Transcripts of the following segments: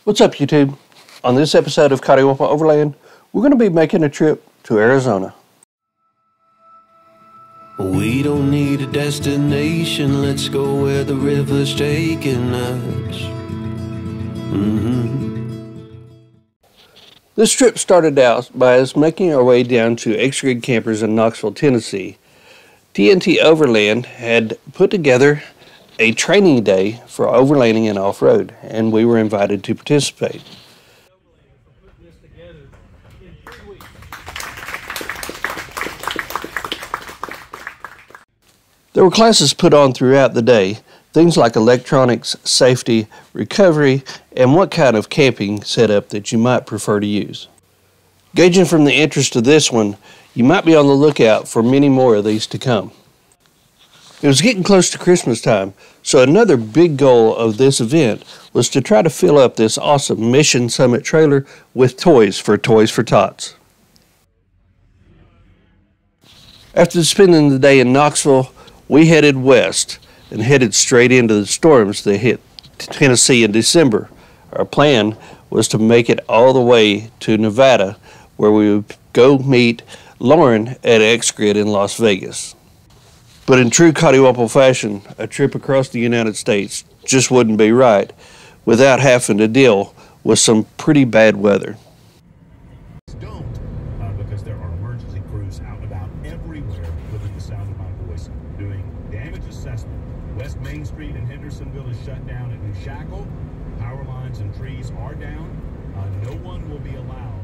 What's up, YouTube? On this episode of Coddiwomple Overland, we're going to be making a trip to Arizona. We don't need a destination, let's go where the river's taking us. This trip started out by us making our way down to XGRID Campers in Knoxville, Tennessee. TNT Overland had put together a training day for overlanding and off-road, and we were invited to participate. There were classes put on throughout the day, things like electronics, safety, recovery, and what kind of camping setup that you might prefer to use. Gauging from the interest of this one, you might be on the lookout for many more of these to come. It was getting close to Christmas time, so another big goal of this event was to try to fill up this awesome Mission Summit trailer with toys for Tots. After spending the day in Knoxville, we headed west and headed straight into the storms that hit Tennessee in December. Our plan was to make it all the way to Nevada, where we would go meet Lauren at XGRID in Las Vegas. But in true Coddiwomple fashion, a trip across the United States just wouldn't be right without having to deal with some pretty bad weather. Because there are emergency crews out and about everywhere within the sound of my voice doing damage assessment. West Main Street in Hendersonville is shut down at New Shackle. Power lines and trees are down. No one will be allowed.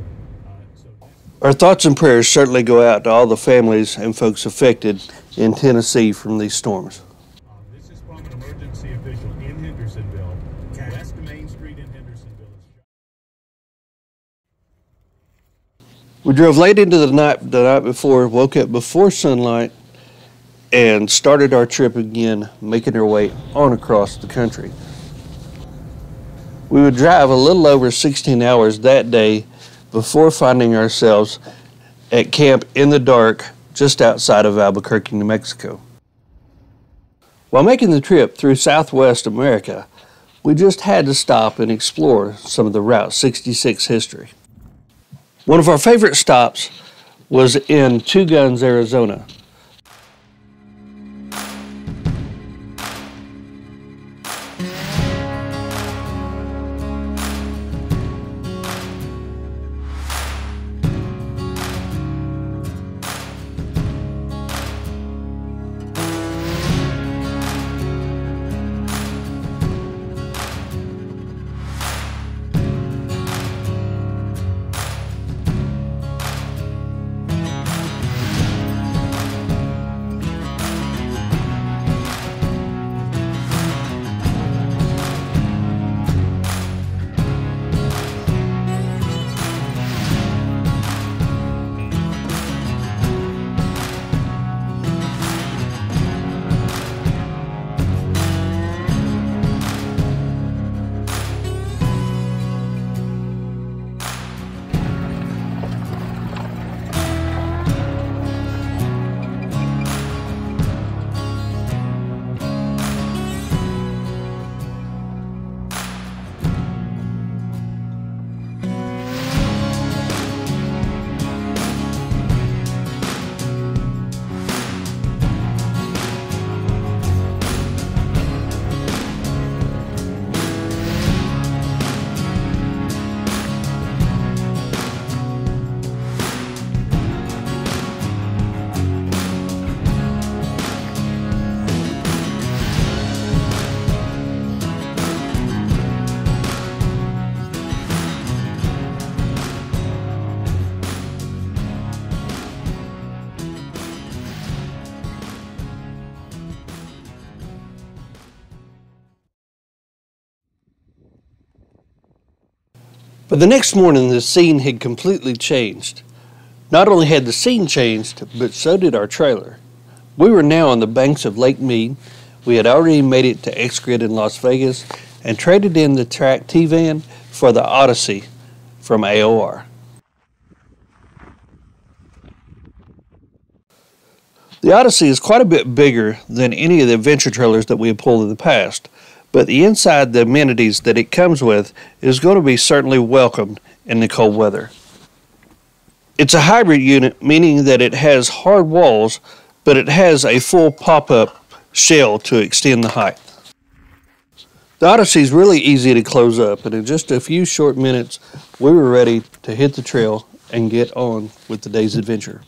Our thoughts and prayers certainly go out to all the families and folks affected in Tennessee from these storms. This is from an emergency official in Hendersonville. West Main Street in Hendersonville is shut. We drove late into the night before, woke up before sunlight, and started our trip again, making our way on across the country. We would drive a little over 16 hours that day before finding ourselves at camp in the dark just outside of Albuquerque, New Mexico. While making the trip through Southwest America, we just had to stop and explore some of the Route 66 history. One of our favorite stops was in Two Guns, Arizona. But the next morning, the scene had completely changed. Not only had the scene changed, but so did our trailer. We were now on the banks of Lake Mead. We had already made it to XGRID in Las Vegas and traded in the Track Tvan for the Odyssey from AOR. The Odyssey is quite a bit bigger than any of the adventure trailers that we have pulled in the past, but the inside, the amenities that it comes with is going to be certainly welcomed in the cold weather. It's a hybrid unit, meaning that it has hard walls, but it has a full pop-up shell to extend the height. The Odyssey is really easy to close up, and in just a few short minutes, we were ready to hit the trail and get on with the day's adventure.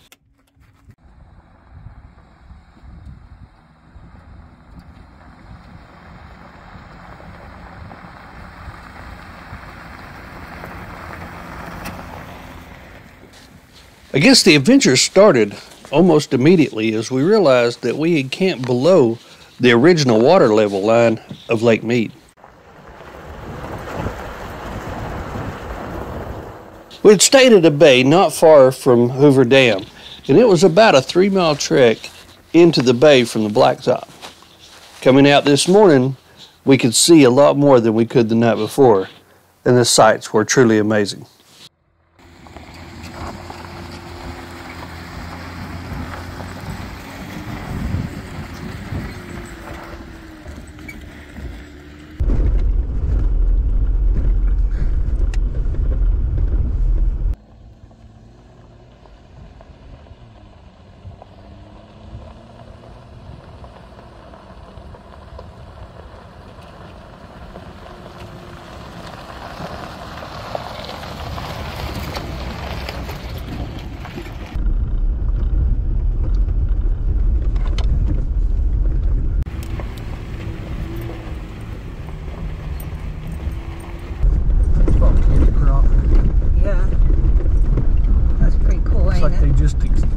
I guess the adventure started almost immediately as we realized that we had camped below the original water level line of Lake Mead. We had stayed at a bay not far from Hoover Dam, and it was about a 3-mile trek into the bay from the blacktop. Coming out this morning, we could see a lot more than we could the night before, and the sights were truly amazing.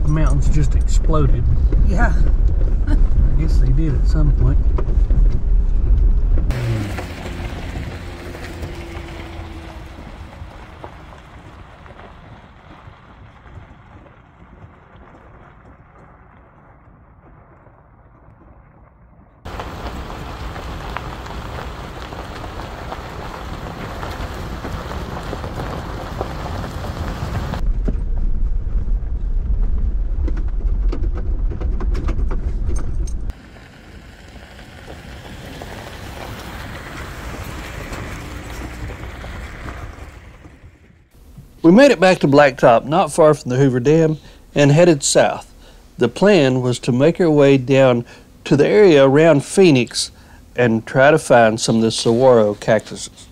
Mountains just exploded. Yeah. I guess they did at some point. We made it back to Blacktop, not far from the Hoover Dam, and headed south. The plan was to make our way down to the area around Phoenix and try to find some of the saguaro cactuses.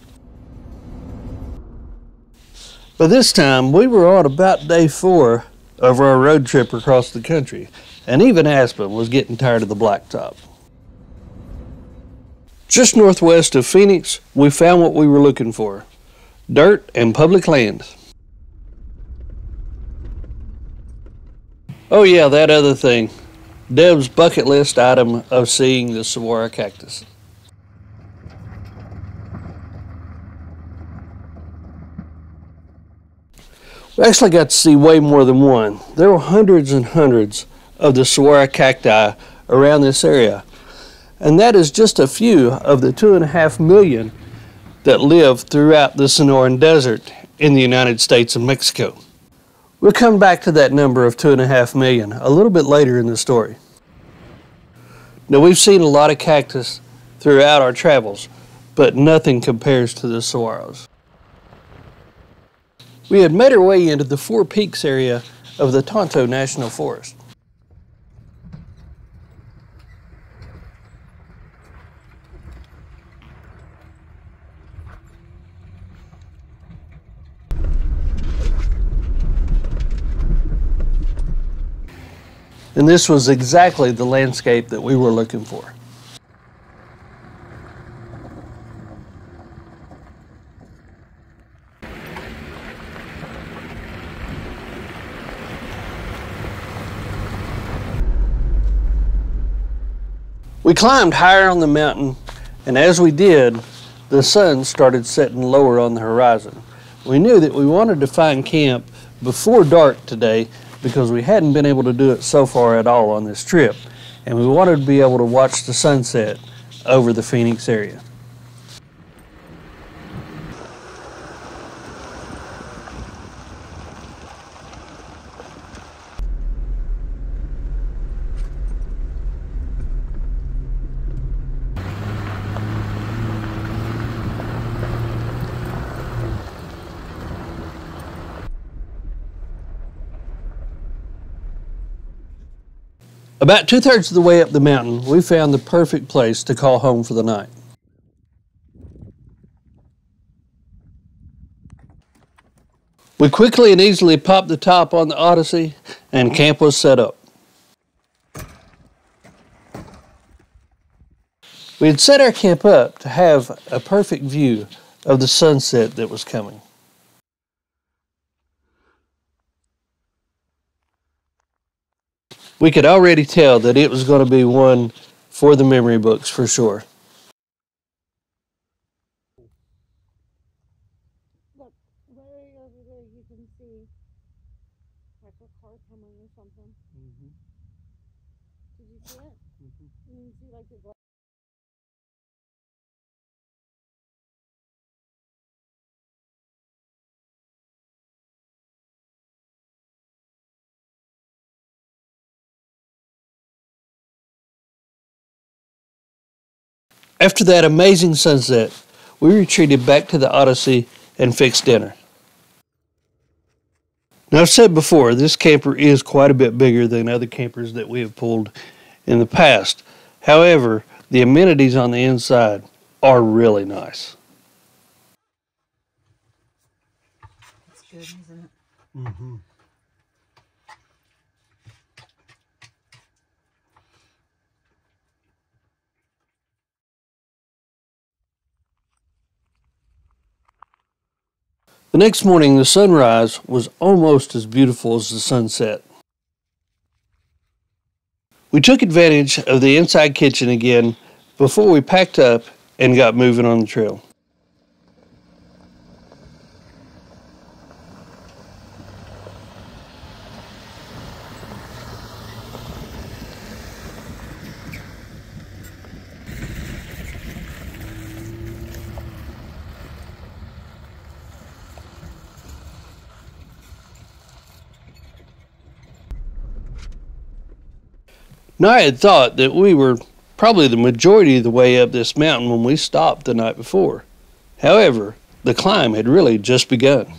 By this time, we were on about day 4 of our road trip across the country, and even Aspen was getting tired of the Blacktop. Just northwest of Phoenix, we found what we were looking for: dirt and public land. Oh yeah, that other thing. Deb's bucket list item of seeing the saguaro cactus. We actually got to see way more than one. There were hundreds and hundreds of the saguaro cacti around this area. And that is just a few of the 2.5 million that live throughout the Sonoran Desert in the United States and Mexico. We'll come back to that number of 2.5 million a little bit later in the story. Now, we've seen a lot of cactus throughout our travels, but nothing compares to the saguaros. We had made our way into the Four Peaks area of the Tonto National Forest. And this was exactly the landscape that we were looking for. We climbed higher on the mountain, and as we did, the sun started setting lower on the horizon. We knew that we wanted to find camp before dark today because we hadn't been able to do it so far at all on this trip, and we wanted to be able to watch the sunset over the Phoenix area. About 2/3 of the way up the mountain, we found the perfect place to call home for the night. We quickly and easily popped the top on the Odyssey, and camp was set up. We had set our camp up to have a perfect view of the sunset that was coming. We could already tell that it was going to be one for the memory books for sure. Look, way over there you can see like a car coming or something. Did you see it? You can see like the glass. After that amazing sunset, we retreated back to the Odyssey and fixed dinner. Now, I've said before, this camper is quite a bit bigger than other campers that we have pulled in the past. However, the amenities on the inside are really nice. It's good, isn't it? The next morning, the sunrise was almost as beautiful as the sunset. We took advantage of the inside kitchen again before we packed up and got moving on the trail. Now, I had thought that we were probably the majority of the way up this mountain when we stopped the night before. However, the climb had really just begun.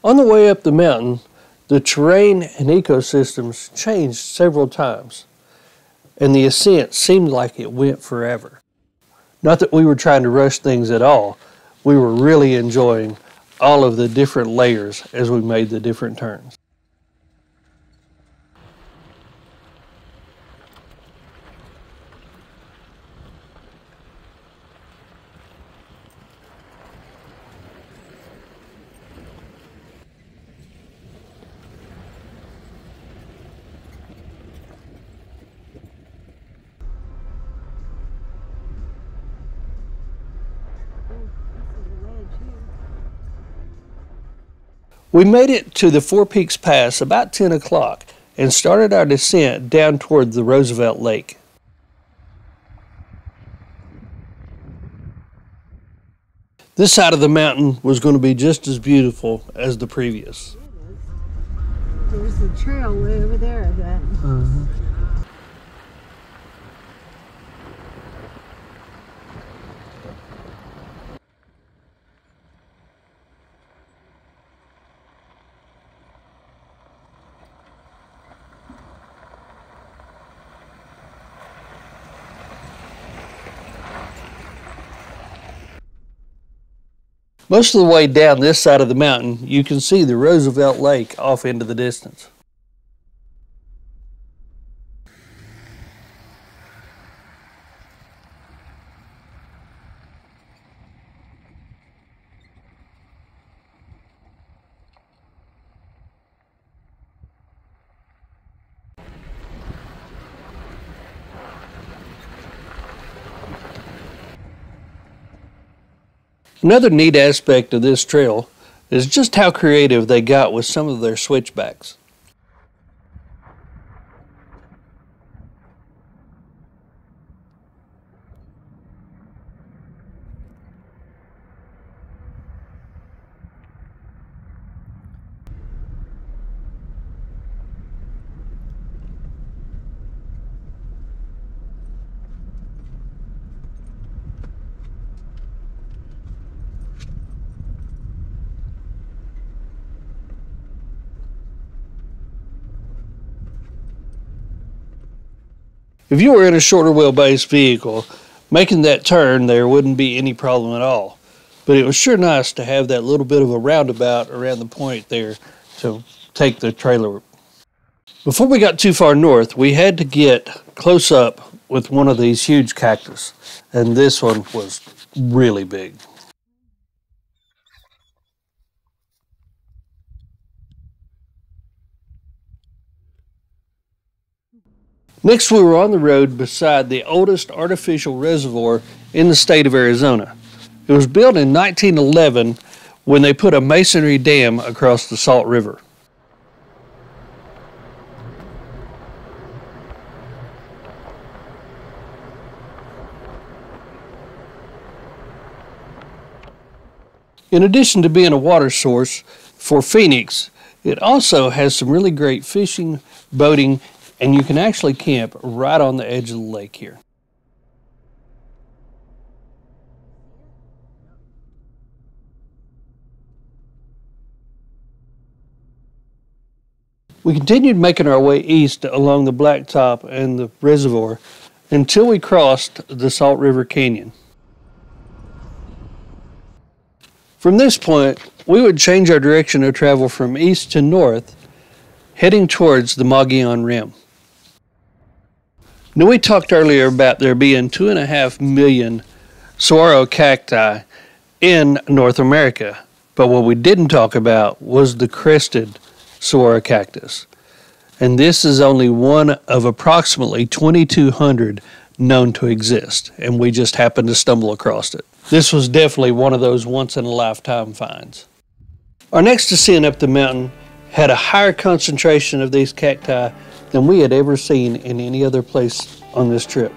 On the way up the mountain, the terrain and ecosystems changed several times, and the ascent seemed like it went forever. Not that we were trying to rush things at all. We were really enjoying all of the different layers as we made the different turns. We made it to the Four Peaks Pass about 10 o'clock and started our descent down toward the Roosevelt Lake. This side of the mountain was going to be just as beautiful as the previous. There's the trail way over there then. Most of the way down this side of the mountain, you can see the Roosevelt Lake off into the distance. Another neat aspect of this trail is just how creative they got with some of their switchbacks. If you were in a shorter wheelbase vehicle, making that turn there wouldn't be any problem at all. But it was sure nice to have that little bit of a roundabout around the point there to take the trailer. Before we got too far north, we had to get close up with one of these huge cactus, and this one was really big. Next, we were on the road beside the oldest artificial reservoir in the state of Arizona. It was built in 1911 when they put a masonry dam across the Salt River. In addition to being a water source for Phoenix, it also has some really great fishing, boating, and you can actually camp right on the edge of the lake here. We continued making our way east along the blacktop and the reservoir until we crossed the Salt River Canyon. From this point, we would change our direction of travel from east to north, heading towards the Mogollon Rim. Now, we talked earlier about there being 2.5 million saguaro cacti in North America, but what we didn't talk about was the crested saguaro cactus. And this is only one of approximately 2,200 known to exist, and we just happened to stumble across it. This was definitely one of those once-in-a-lifetime finds. Our next descent up the mountain had a higher concentration of these cacti than we had ever seen in any other place on this trip.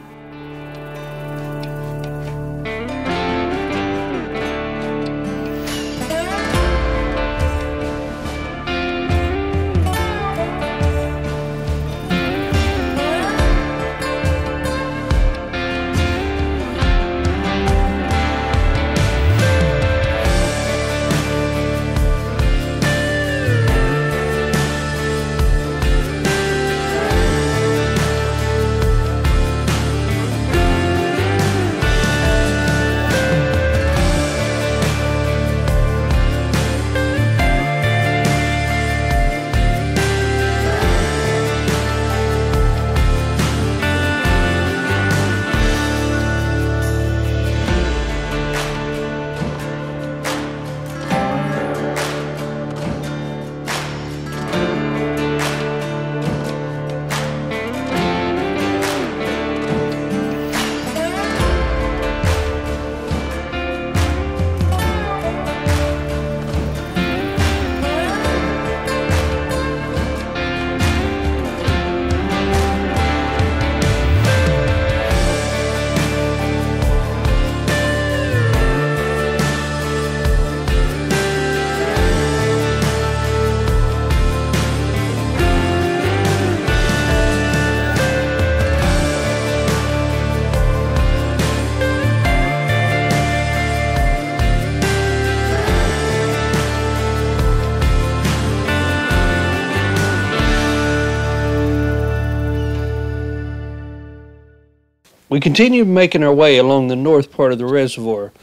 We continued making our way along the north part of the reservoir,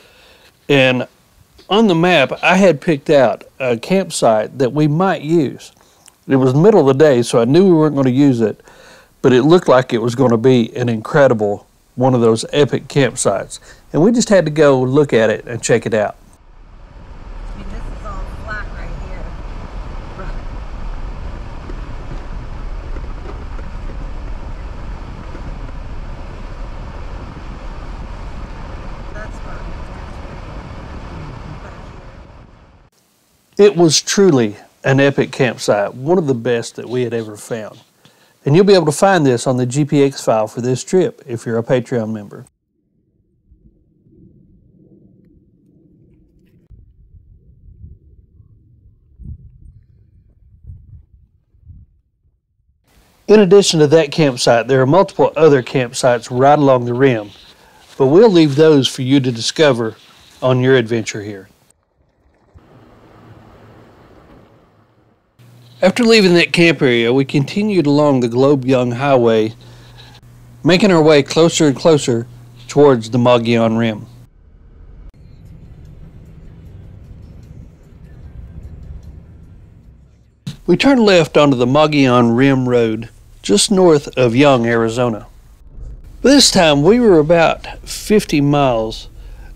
and on the map I had picked out a campsite that we might use. It was the middle of the day, so I knew we weren't going to use it, but it looked like it was going to be an incredible, one of those epic campsites, and we just had to go look at it and check it out. I mean, this is all flat right here. That's fun. It was truly an epic campsite, one of the best that we had ever found. And you'll be able to find this on the GPX file for this trip if you're a Patreon member. In addition to that campsite, there are multiple other campsites right along the rim, but we'll leave those for you to discover on your adventure here. After leaving that camp area, we continued along the Globe Young Highway, making our way closer and closer towards the Mogollon Rim. We turned left onto the Mogollon Rim Road, just north of Young, Arizona. This time we were about 50 miles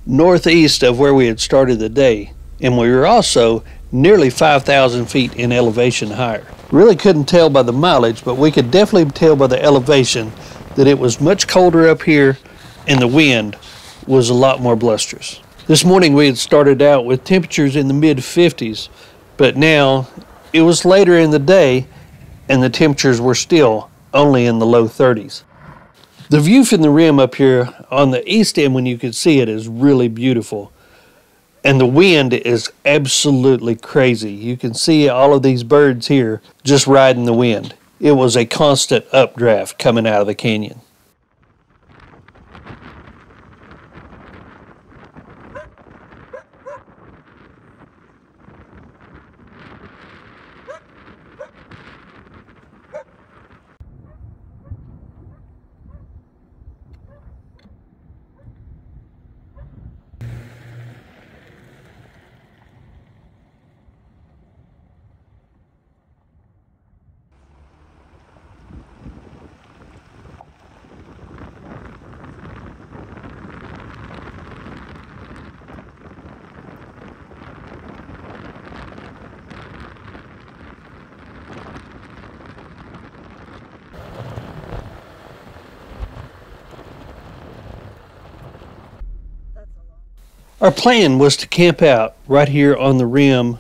northeast of where we had started the day, and we were also nearly 5,000 feet in elevation higher. Really couldn't tell by the mileage, but we could definitely tell by the elevation that it was much colder up here and the wind was a lot more blusterous. This morning we had started out with temperatures in the mid-50s, but now it was later in the day and the temperatures were still only in the low 30s. The view from the rim up here on the east end, when you can see it, is really beautiful. And the wind is absolutely crazy. You can see all of these birds here just riding the wind. It was a constant updraft coming out of the canyon. Our plan was to camp out right here on the rim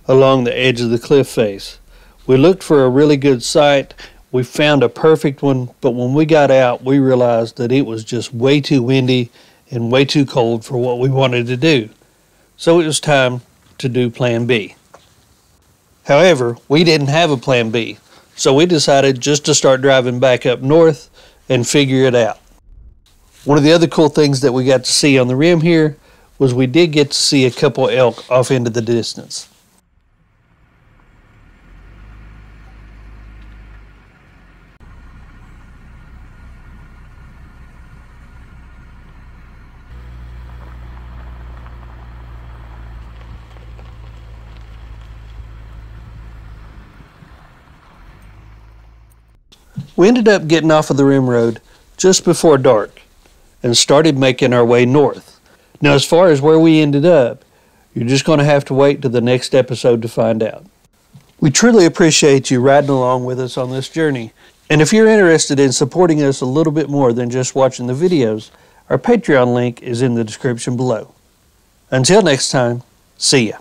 along the edge of the cliff face. We looked for a really good site. We found a perfect one, but when we got out, we realized that it was just way too windy and way too cold for what we wanted to do. So it was time to do Plan B. However, we didn't have a Plan B, so we decided just to start driving back up north and figure it out. One of the other cool things that we got to see on the rim here was we did get to see a couple elk off into the distance. We ended up getting off of the rim road just before dark and started making our way north. Now, as far as where we ended up, you're just going to have to wait to the next episode to find out. We truly appreciate you riding along with us on this journey. And if you're interested in supporting us a little bit more than just watching the videos, our Patreon link is in the description below. Until next time, see ya.